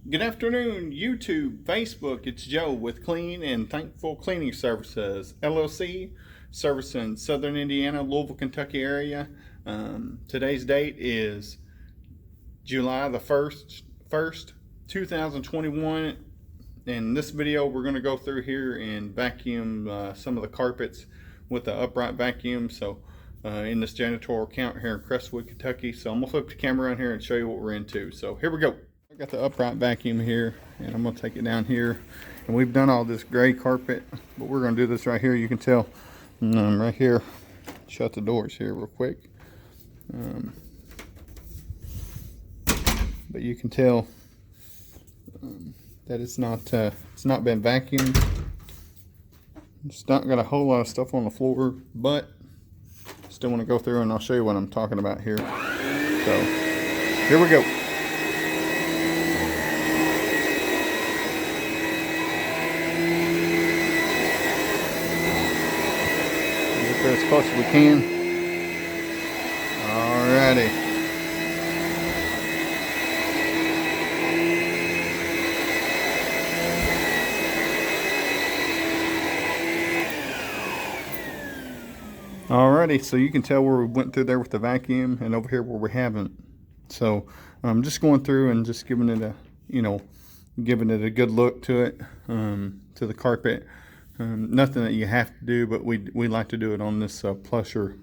Good afternoon, YouTube, Facebook. It's Joe with Clean and Thankful Cleaning Services LLC, servicing Southern Indiana, Louisville, Kentucky area. Today's date is July the 1st, 2021. In this video, we're going to go through here and vacuum some of the carpets with the upright vacuum. So in this janitorial account here in Crestwood, Kentucky. So I'm going to flip the camera around here and show you what we're into. So here we go. I got the upright vacuum here, and I'm going to take it down here. And we've done all this gray carpet, but we're going to do this right here. You can tell right here. Shut the doors here real quick. But you can tell that it's not been vacuumed. It's not got a whole lot of stuff on the floor, but still want to go through and I'll show you what I'm talking about here. So here we go. Get there as close as we can. Alrighty. Alrighty, so you can tell where we went through there with the vacuum and over here where we haven't. So I'm just going through and just giving it a, giving it a good look to it, to the carpet. Nothing that you have to do, but we like to do it on this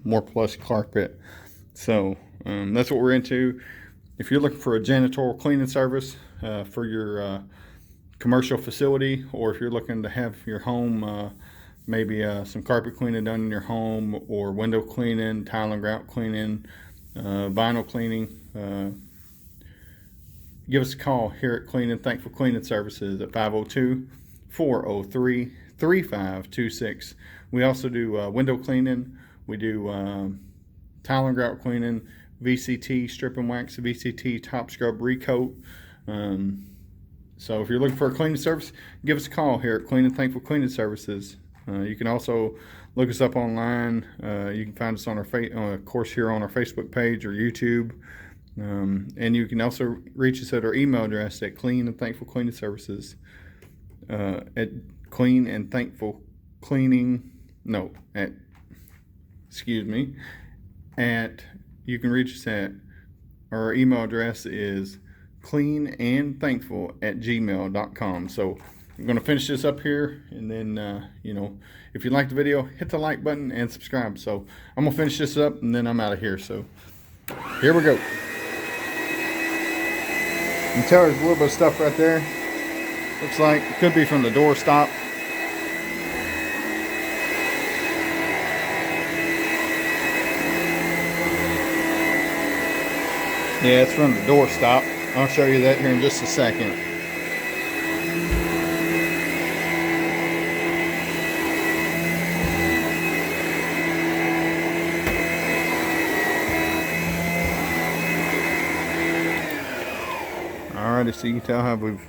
more plush carpet. So that's what we're into. If you're looking for a janitorial cleaning service for your commercial facility, or if you're looking to have your home maybe some carpet cleaning done in your home, or window cleaning, tile and grout cleaning, vinyl cleaning, give us a call here at Clean and Thankful Cleaning Services at 502-403-3526. We also do window cleaning. We do tile and grout cleaning, VCT, strip and wax, VCT, top scrub, recoat. So if you're looking for a cleaning service, give us a call here at Clean and Thankful Cleaning Services. You can also look us up online. You can find us on our of course here on our Facebook page or YouTube. And you can also reach us at our email address at Clean and Thankful Cleaning Services at Clean and Thankful Cleaning. No, at you can reach us at our email address is cleanandthankful@gmail.com. So I'm going to finish this up here, and then if you like the video, hit the like button and subscribe. So I'm going to finish this up and then I'm out of here. So here we go. You can tell there's a little bit of stuff right there. Looks like it could be from the door stop. Yeah, it's from the door stop. I'll show you that here in just a second. Alrighty, so you can tell how we've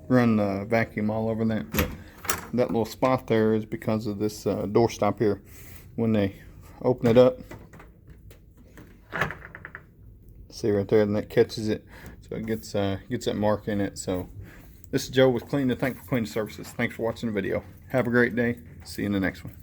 run the vacuum all over that. But that little spot there is because of this door stop here. When they open it up, see right there, and that catches it, so it gets that mark in it. So this is Joe with Clean and Thankful Cleaning Services. Thanks for watching the video. Have a great day. See you in the next one.